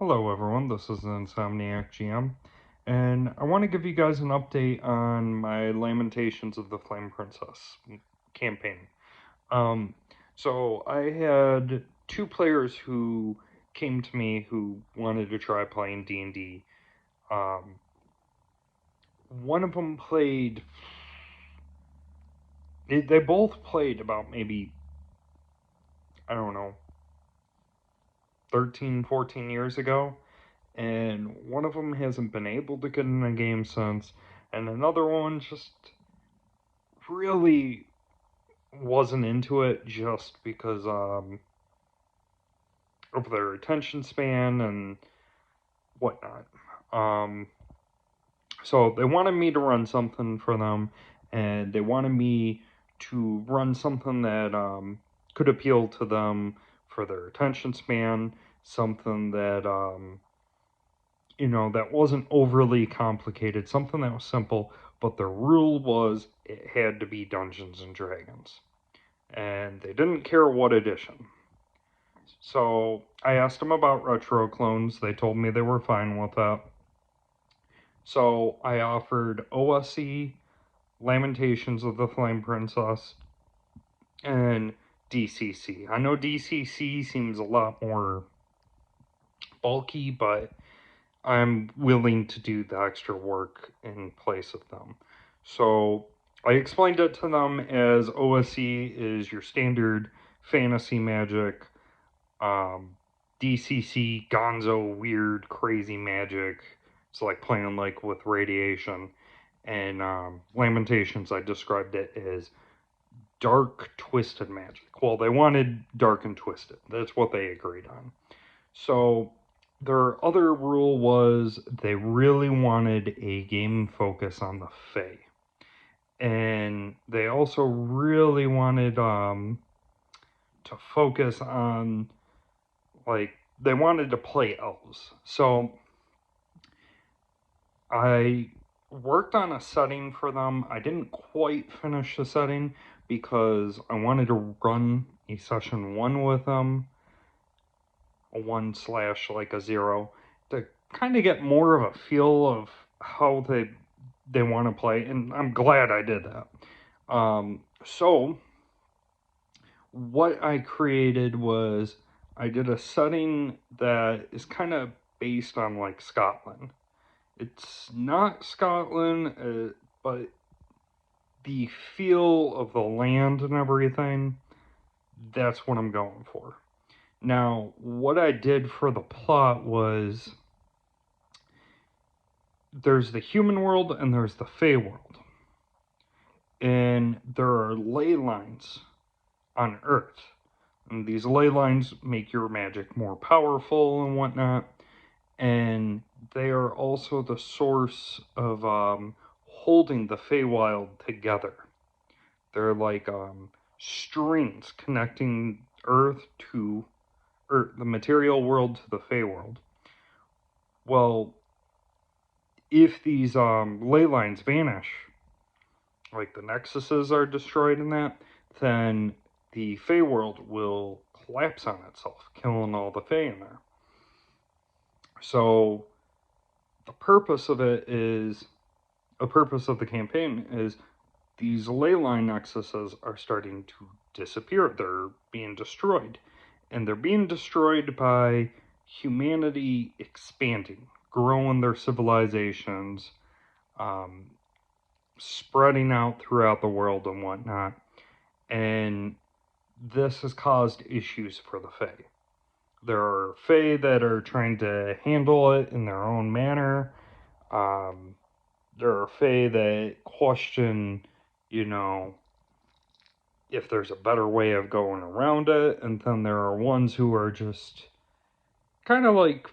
Hello, everyone. This is the Insomniac GM, and I want to give you guys an update on my Lamentations of the Flame Princess campaign. Um, so I had two players who came to me who wanted to try playing D&D. Um, One of them played. They both played about maybe, I don't know, 13, 14 years ago, and one of them hasn't been able to get in a game since, and another one just really wasn't into it just because of their attention span and whatnot. Um, so they wanted me to run something for them, and they wanted me to run something that could appeal to them for their attention span, something that that wasn't overly complicated, something that was simple, but the rule was it had to be Dungeons and Dragons. And they didn't care what edition. So I asked them about retro clones. They told me they were fine with that. So I offered OSE, Lamentations of the Flame Princess, and DCC. I know DCC seems a lot more bulky, but I'm willing to do the extra work in place of them. So I explained it to them as OSE is your standard fantasy magic, DCC gonzo weird crazy magic. It's like playing like with radiation. And Lamentations, I described it as dark twisted magic. Well, they wanted dark and twisted. That's what they agreed on. So their other rule was they really wanted a game focus on the Fae. And they also really wanted to focus on, like, they wanted to play elves. So I worked on a setting for them. I didn't quite finish the setting because I wanted to run a session one with them, a one slash like a zero, to kind of get more of a feel of how they want to play, and I'm glad I did that. So what I created was I did a setting that is kind of based on like Scotland. It's not Scotland, but the feel of the land and everything, that's what I'm going for. Now, what I did for the plot was there's the human world and there's the Fey world. And there are ley lines on Earth. And these ley lines make your magic more powerful and whatnot. And they are also the source of holding the Feywild together. They're like strings connecting Earth to the material world to the Fey world. Well, if these ley lines vanish, like the nexuses are destroyed in that, then the Fey world will collapse on itself, killing all the Fey in there. So the purpose of it is, a purpose of the campaign is these ley line nexuses are starting to disappear. They're being destroyed. And they're being destroyed by humanity expanding, growing their civilizations, um, spreading out throughout the world and whatnot. And this has caused issues for the Fae. There are Fae that are trying to handle it in their own manner. Um, there are Fae that question, you know, if there's a better way of going around it. And then there are ones who are just kind of like,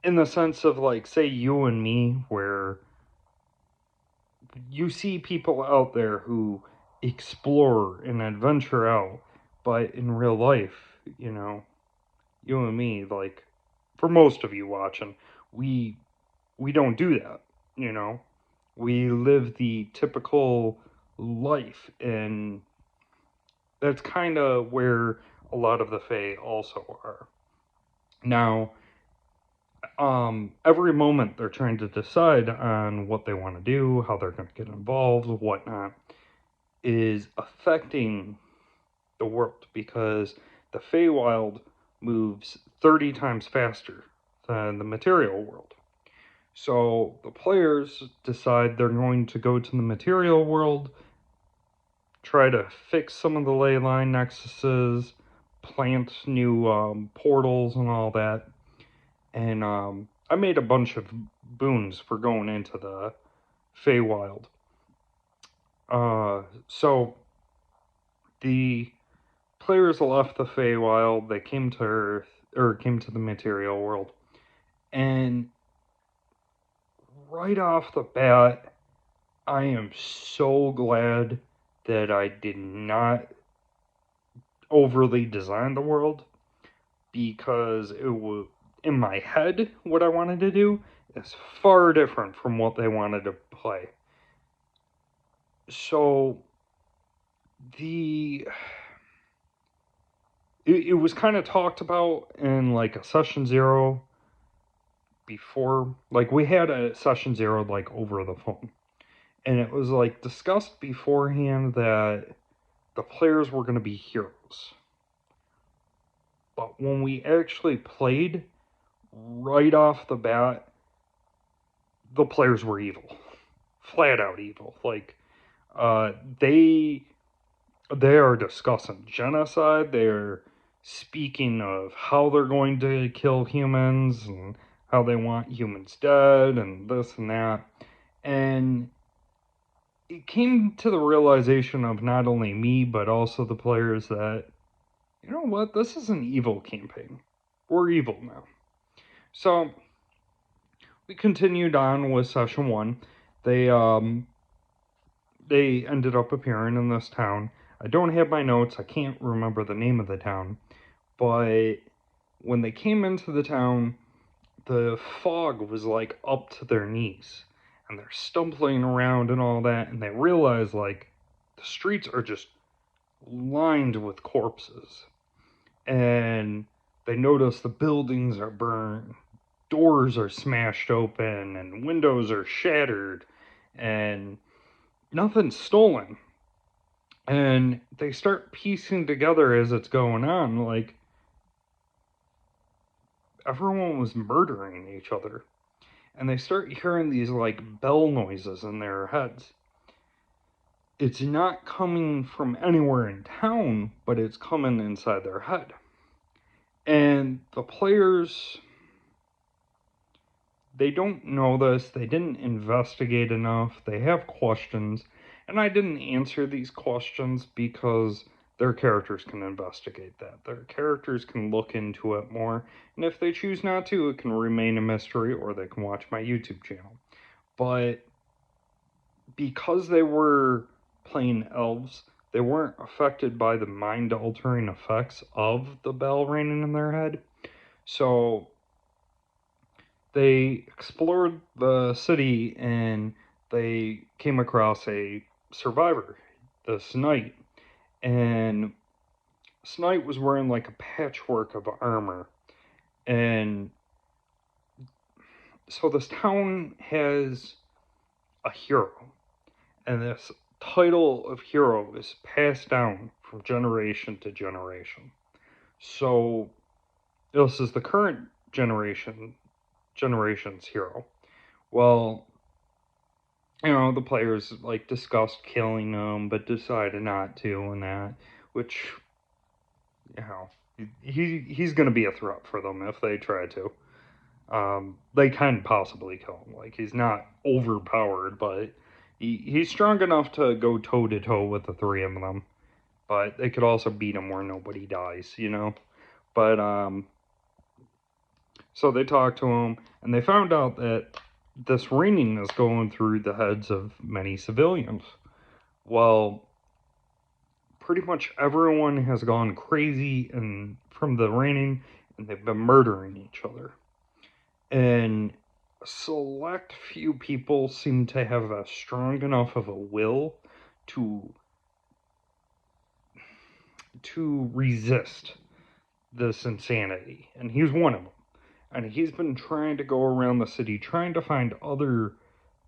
in the sense of like, say, you and me, where you see people out there who explore and adventure out, but in real life, you and me, like, for most of you watching, we don't do that, you know. We live the typical life, and that's kind of where a lot of the Fae also are. Now, every moment they're trying to decide on what they want to do, how they're going to get involved, whatnot, is affecting the world because the Feywild moves 30 times faster than the material world. So the players decide they're going to go to the material world, try to fix some of the ley line nexuses, plant new portals and all that. And I made a bunch of boons for going into the Feywild. So the players left the Feywild, they came to Earth, or came to the material world, and right off the bat, I am so glad that I did not overly design the world, because it was in my head what I wanted to do is far different from what they wanted to play. So it was kind of talked about in like a session 0 before, like we had a session 0 like over the phone, and it was like discussed beforehand that the players were going to be heroes. But when we actually played, right off the bat, the players were evil. Flat out evil. Like, they are discussing genocide. They're speaking of how they're going to kill humans and how they want humans dead and this and that. And it came to the realization of not only me, but also the players that, you know what, this is an evil campaign. We're evil now. So we continued on with session 1. They ended up appearing in this town. I don't have my notes. I can't remember the name of the town. But when they came into the town, the fog was like up to their knees. And they're stumbling around and all that. And they realize like the streets are just lined with corpses. And they notice the buildings are burned, doors are smashed open, and windows are shattered, and nothing's stolen. And they start piecing together as it's going on, like everyone was murdering each other. And they start hearing these like bell noises in their heads. It's not coming from anywhere in town, but it's coming inside their head. And the players, they don't know this, they didn't investigate enough, they have questions, and I didn't answer these questions because their characters can investigate that. Their characters can look into it more, and if they choose not to, it can remain a mystery, or they can watch my YouTube channel. But because they were playing elves, they weren't affected by the mind-altering effects of the bell ringing in their head. So they explored the city and they came across a survivor, this knight. And this knight was wearing like a patchwork of armor. And so this town has a hero. And this title of hero is passed down from generation to generation. So this is the current generation's hero. Well, you know, the players like discussed killing him, but decided not to, and that, which, you know, he's going to be a threat for them if they try to. They can possibly kill him. Like, he's not overpowered, but he's strong enough to go toe to toe with the three of them. But they could also beat him where nobody dies, you know. But so they talked to him, and they found out that this ringing is going through the heads of many civilians. Well, pretty much everyone has gone crazy and from the ringing, and they've been murdering each other. And a select few people seem to have a strong enough of a will to resist this insanity, and he's one of them. And he's been trying to go around the city trying to find other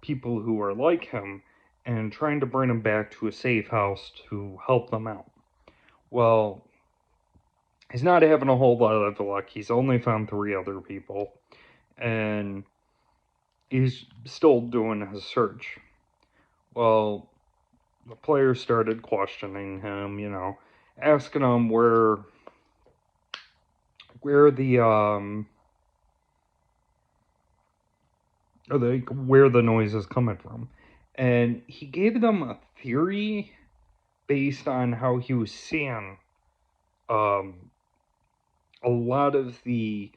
people who are like him and trying to bring them back to a safe house to help them out. Well, he's not having a whole lot of luck. He's only found 3 other people, and he's still doing his search. Well, the players started questioning him, asking him where the where the noise is coming from. And he gave them a theory based on how he was seeing um, a lot of the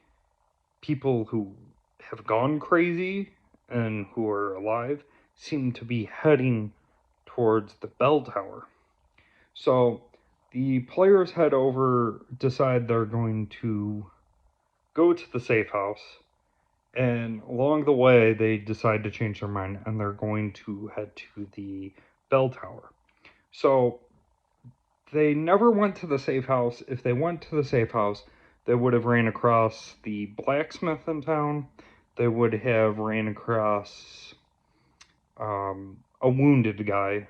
people who have gone crazy and who are alive seem to be heading towards the bell tower. So the players head over, decide they're going to go to the safe house, and along the way they decide to change their mind and they're going to head to the bell tower. So they never went to the safe house. If they went to the safe house, they would have ran across the blacksmith in town. They would have ran across a wounded guy,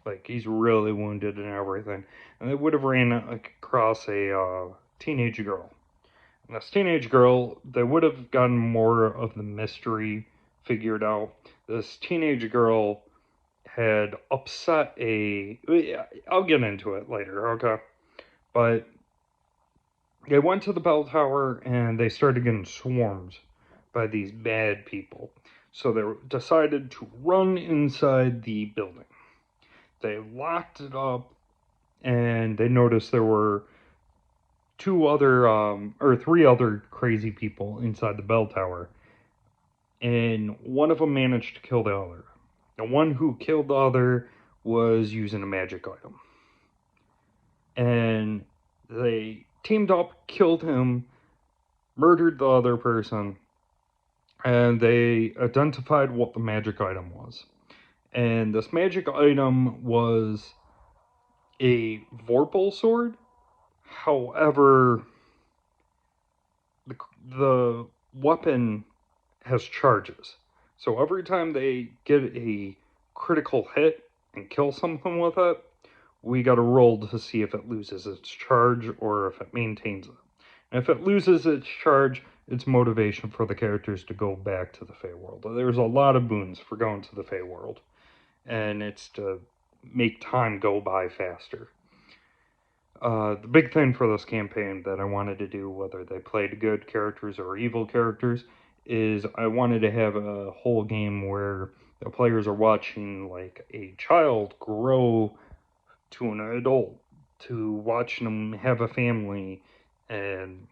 like he's really wounded and everything, and they would have ran across a teenage girl. And this teenage girl, they would have gotten more of the mystery figured out. This teenage girl had upset a. I'll get into it later, okay? But they went to the bell tower and they started getting swarmed by these bad people. So they decided to run inside the building. They locked it up and they noticed there were 3 other crazy people inside the bell tower. And one of them managed to kill the other. The one who killed the other was using a magic item. And they teamed up, killed him, murdered the other person, and they identified what the magic item was. And this magic item was a Vorpal sword. However, the weapon has charges. So every time they get a critical hit and kill something with it, we got to roll to see if it loses its charge or if it maintains it. And if it loses its charge, it's motivation for the characters to go back to the Feywild. There's a lot of boons for going to the Feywild, and it's to make time go by faster. The big thing for this campaign that I wanted to do, whether they played good characters or evil characters, is I wanted to have a whole game where the players are watching like a child grow to an adult, to watching them have a family and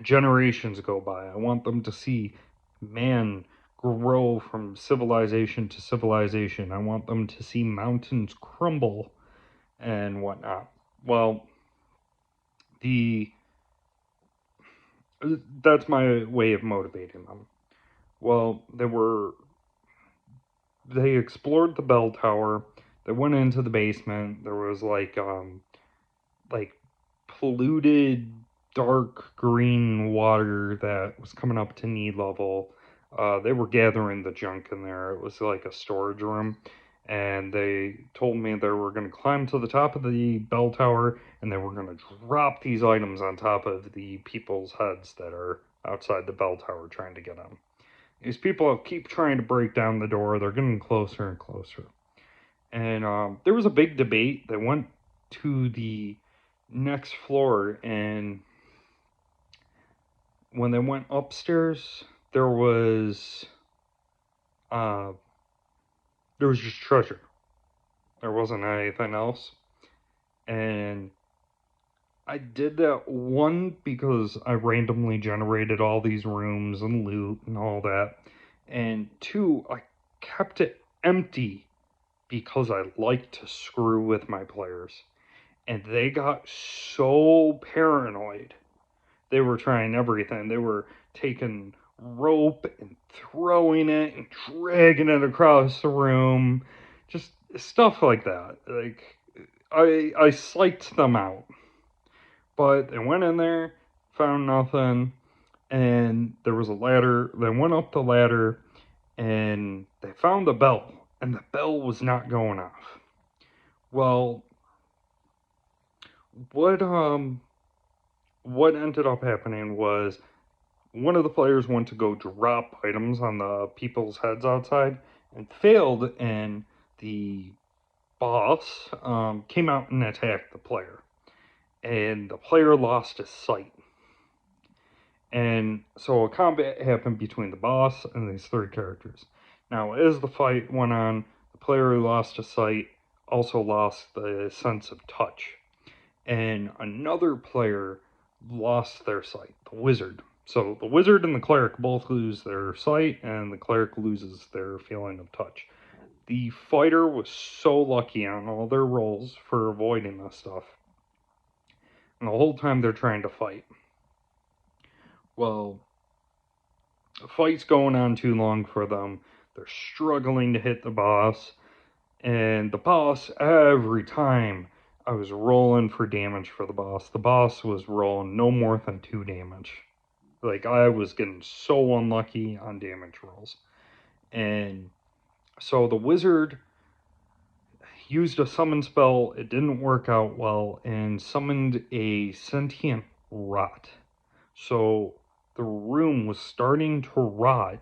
generations go by. I want them to see man grow from civilization to civilization. I want them to see mountains crumble and whatnot. Well, the that's my way of motivating them. Well, they explored the bell tower. They went into the basement. There was like polluted dark green water that was coming up to knee level. They were gathering the junk in there. It was like a storage room. And they told me they were going to climb to the top of the bell tower and they were going to drop these items on top of the people's heads that are outside the bell tower trying to get in. These people keep trying to break down the door. They're getting closer and closer. And there was a big debate. They went to the next floor, and when they went upstairs, there was just treasure. There wasn't anything else. And I did that, one, because I randomly generated all these rooms and loot and all that. And 2, I kept it empty because I like to screw with my players. And they got so paranoid. They were trying everything. They were taking rope and throwing it and dragging it across the room. Just stuff like that. Like, I psyched them out. But they went in there, found nothing, and there was a ladder. They went up the ladder, and they found the bell, and the bell was not going off. Well, what what ended up happening was one of the players went to go drop items on the people's heads outside and failed, and the boss came out and attacked the player, and the player lost his sight. And so a combat happened between the boss and these three characters. Now, as the fight went on, the player who lost his sight also lost the sense of touch. And another player lost their sight, the wizard. So the wizard and the cleric both lose their sight, and the cleric loses their feeling of touch. The fighter was so lucky on all their rolls for avoiding this stuff. And the whole time they're trying to fight. Well, the fight's going on too long for them. They're struggling to hit the boss. And the boss, every time I was rolling for damage for the boss was rolling no more than 2 damage. Like, I was getting so unlucky on damage rolls. And so the wizard used a summon spell. It didn't work out well, and summoned a sentient rot. So the room was starting to rot,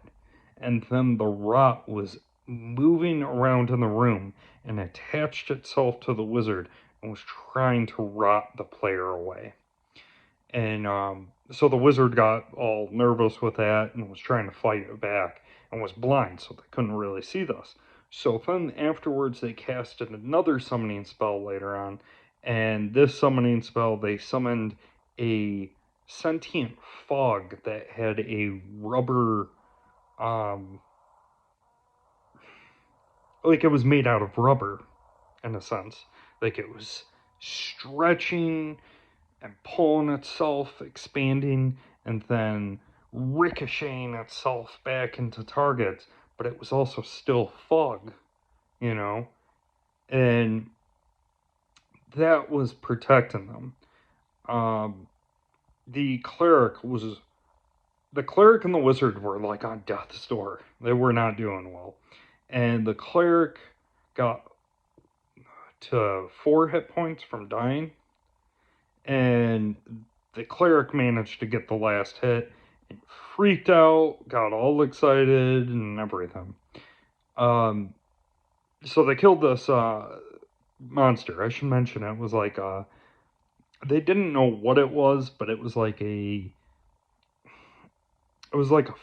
and then the rot was moving around in the room and attached itself to the wizard and was trying to rot the player away. And so the wizard got all nervous with that and was trying to fight it back and was blind, so they couldn't really see this. So then afterwards, they casted another summoning spell later on, and this summoning spell, they summoned a sentient fog that had a rubber, like it was made out of rubber, in a sense. Like it was stretching and pulling itself, expanding, and then ricocheting itself back into targets, but it was also still fog, you know? And that was protecting them. The cleric was. The cleric and the wizard were like on death's door. They were not doing well. And the cleric got to 4 hit points from dying, and the cleric managed to get the last hit and freaked out, got all excited and everything. So they killed this monster. I should mention it was like they didn't know what it was, but it was like a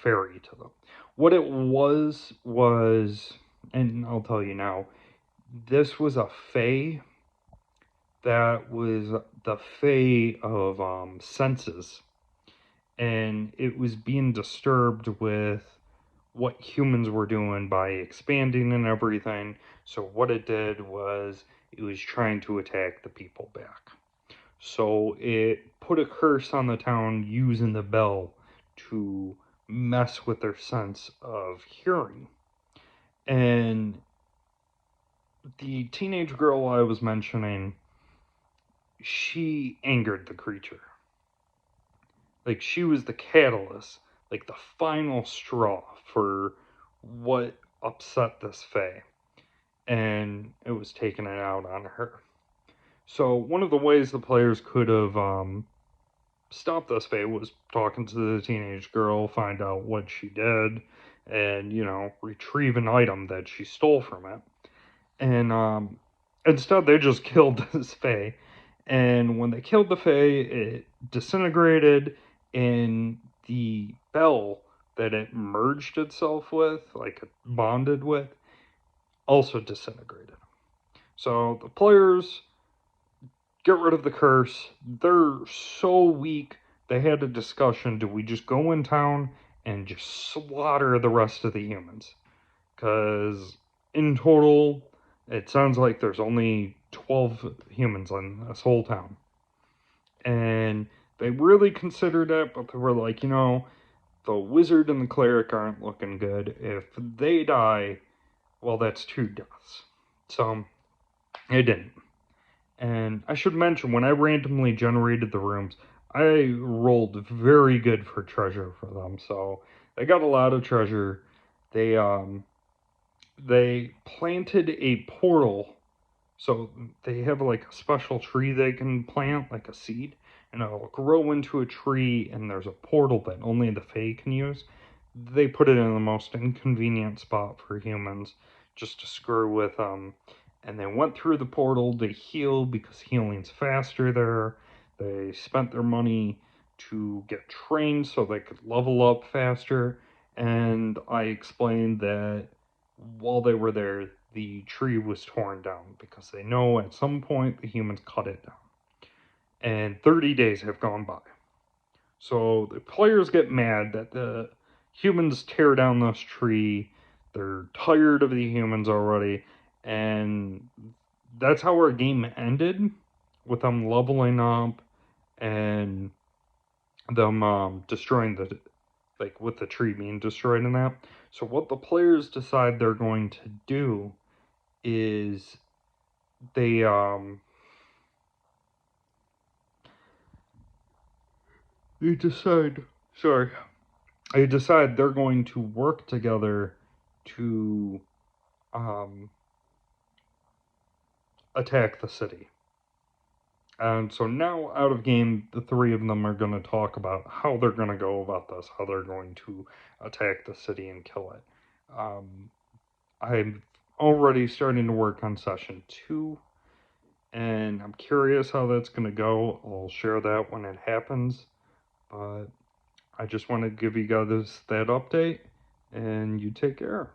fairy to them. What it was, and I'll tell you now, this was a fae that was the fae of senses, and it was being disturbed with what humans were doing by expanding and everything. So what it did was it was trying to attack the people back. So it put a curse on the town using the bell to mess with their sense of hearing. And the teenage girl I was mentioning, she angered the creature. Like, she was the catalyst, like the final straw for what upset this fae. And it was taking it out on her. So one of the ways the players could have stopped this fae was talking to the teenage girl, find out what she did, and, you know, retrieve an item that she stole from it. And instead, they just killed this fae. And when they killed the fae, it disintegrated, and the bell that it merged itself with, like it bonded with, also disintegrated. So the players get rid of the curse. They're so weak, they had a discussion, do we just go in town and just slaughter the rest of the humans? Because in total, it sounds like there's only 12 humans in this whole town. And they really considered it, but they were like, you know, the wizard and the cleric aren't looking good. If they die, well, that's 2 deaths. So, it didn't. And I should mention, when I randomly generated the rooms, I rolled very good for treasure for them, so they got a lot of treasure. They planted a portal, so they have like a special tree they can plant, like a seed, and it'll grow into a tree, and there's a portal that only the Fae can use. They put it in the most inconvenient spot for humans, just to screw with them. And they went through the portal, they heal because healing's faster there. They spent their money to get trained so they could level up faster. And I explained that while they were there, the tree was torn down because they know at some point the humans cut it down. And 30 days have gone by. So the players get mad that the humans tear down this tree. They're tired of the humans already. And that's how our game ended, with them leveling up and them destroying the, like, with the tree being destroyed and that. So what the players decide they're going to do is they they decide sorry they decide they're going to work together to um attack the city. And so now, out of game, the three of them are going to talk about how they're going to go about this, how they're going to attack the city and kill it. um I'm already starting to work on session 2, and I'm curious how that's going to go. I'll share that when it happens. But I just want to give you guys that update, and you take care.